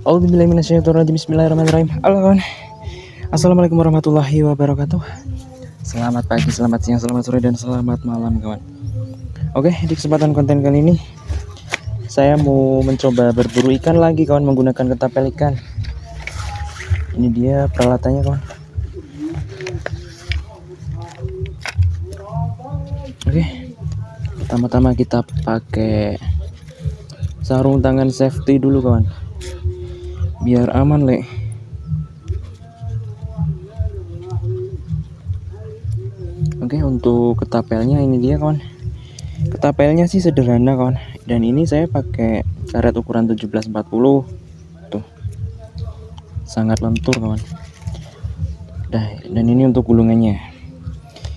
A'udzubillahiminasyaitonirrajim. Bismillahirrahmanirrahim. Halo kawan. Assalamualaikum warahmatullahi wabarakatuh. Selamat pagi, selamat siang, selamat sore, dan selamat malam kawan. Oke, di kesempatan konten kali ini saya mau mencoba berburu ikan lagi kawan, menggunakan ketapel ikan. Ini dia peralatannya kawan. Oke, pertama-tama kita pakai sarung tangan safety dulu kawan, biar aman le. Oke, untuk ketapelnya ini dia kawan. Ketapelnya sih sederhana kawan, dan ini saya pakai karet ukuran 1740 tuh, sangat lentur kawan. Dan ini untuk gulungannya,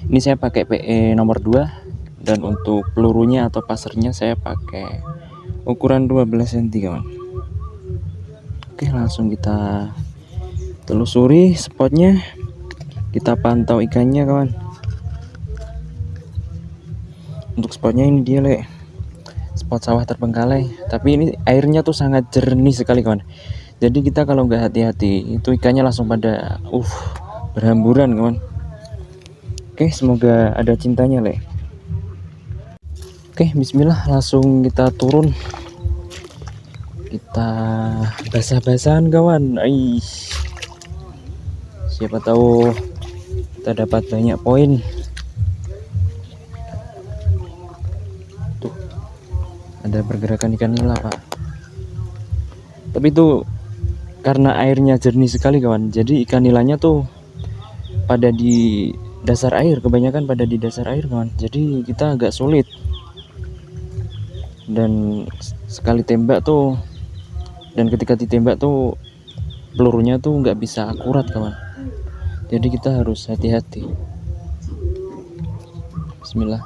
ini saya pakai PE nomor 2, dan untuk pelurunya atau passernya saya pakai ukuran 12 cm kawan. Oke, langsung kita telusuri spotnya, kita pantau ikannya kawan. Untuk spotnya ini dia le, spot sawah terbengkalai, tapi ini airnya tuh sangat jernih sekali kawan. Jadi kita kalau nggak hati-hati itu ikannya langsung pada berhamburan kawan. Oke, semoga ada cintanya le. Oke, bismillah, langsung kita turun. Kita basah-basahan kawan. Siapa tahu kita dapat banyak poin. Tuh, ada pergerakan ikan nila pak. Tapi itu karena airnya jernih sekali kawan, jadi ikan nilanya tuh pada di dasar air, kebanyakan pada di dasar air kawan. Jadi kita agak sulit, dan sekali tembak tuh, dan ketika ditembak tuh pelurunya tuh nggak bisa akurat kawan. Jadi kita harus hati-hati. Bismillah.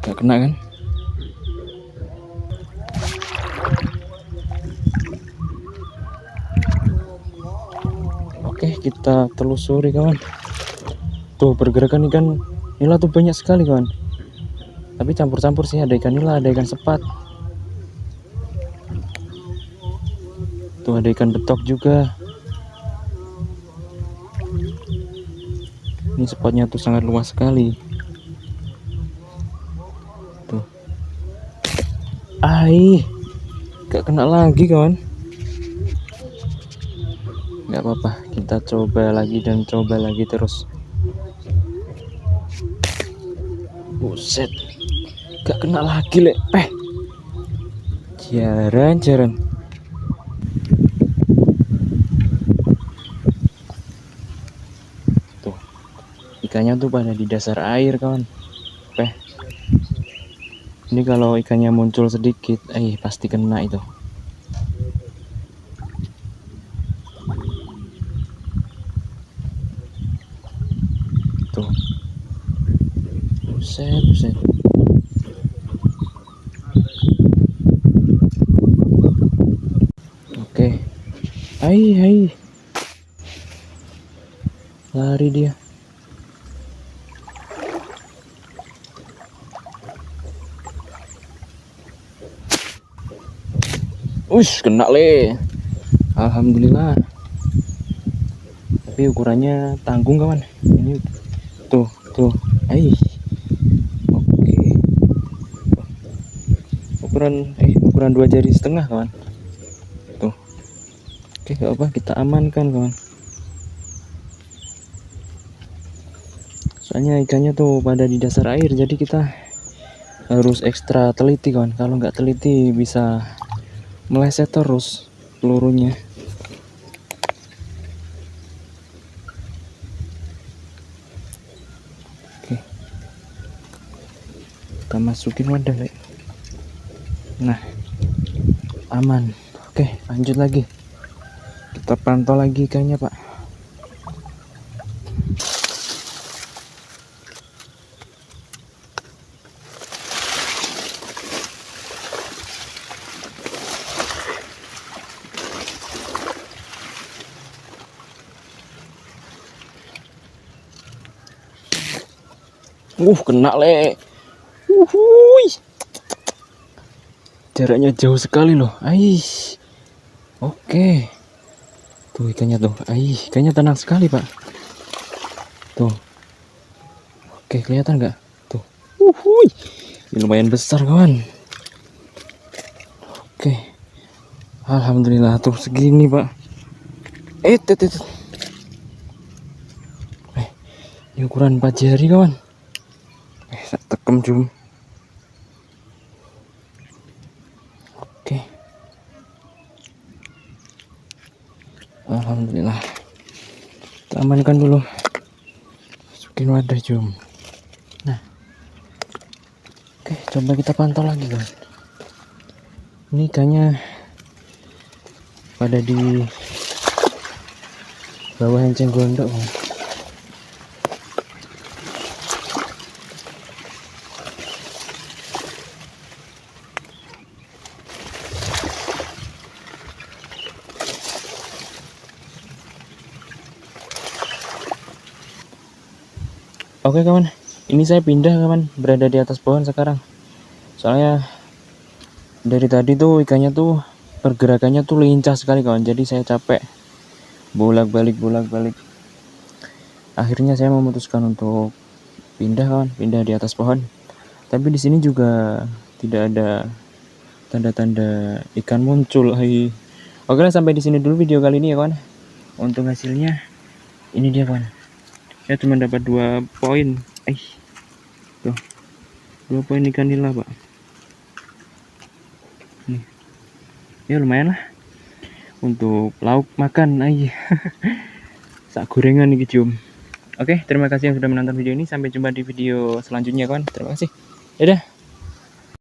Nggak kena kan? Oke, kita telusuri kawan. Tuh, pergerakan ikan nila tuh banyak sekali kawan. Tapi campur-campur sih, ada ikan nila, ada ikan sepat. Tuh, ada ikan betok juga. Ini spotnya tuh sangat luas sekali. Tuh. Gak kena lagi kawan. Gak apa-apa, kita coba lagi dan coba lagi terus. Buset, gak kena lagi le. Jaran. Tuh, ikannya tuh pada di dasar air kawan. Ini kalau ikannya muncul sedikit, pasti kena itu. Tuh, buset. Oke, hai, lari dia. Kena le. Alhamdulillah. Tapi ukurannya tanggung kawan. Ini tuh. Oke. Ukuran 2 jari setengah kawan. Tuh. Oke, gak apa, kita amankan kawan. Soalnya ikannya tuh pada di dasar air, jadi kita harus ekstra teliti kawan. Kalau nggak teliti bisa meleset terus pelurunya. Oke, kita masukin wadah le. Nah, aman. Oke, lanjut lagi, kita pantau lagi ikannya pak. Kena le. jaraknya jauh sekali loh. Aish. Oke. Tuh ikannya tuh. Aish, ikannya tenang sekali, Pak. Tuh. Oke, kelihatan nggak? Tuh. Uhuy. Ini lumayan besar, kawan. Oke. Alhamdulillah tuh segini, Pak. Ini ukuran 4 jari, kawan. Tak tekem jum. Oke. Alhamdulillah. Kita amankan dulu. Masukin wadah jum. Nah. Oke, coba kita pantau lagi, kawan. Ini ikannya pada di bawah enceng gondok, kawan. Oke kawan, ini saya pindah kawan, berada di atas pohon sekarang. Soalnya dari tadi tuh ikannya tuh pergerakannya tuh lincah sekali kawan, jadi saya capek bolak-balik. Akhirnya saya memutuskan untuk pindah kawan, pindah di atas pohon. Tapi di sini juga tidak ada tanda-tanda ikan muncul. Oke lah, sampai di sini dulu video kali ini ya kawan. Untuk hasilnya ini dia kawan. Saya cuma dapat 2 poin. Tuh. 2 poin ikan nila, Pak. Nih. Ya lumayan lah. Untuk lauk makan sak gorengan nih cium. Oke, terima kasih yang sudah menonton video ini. Sampai jumpa di video selanjutnya kawan. Terima kasih. Dadah.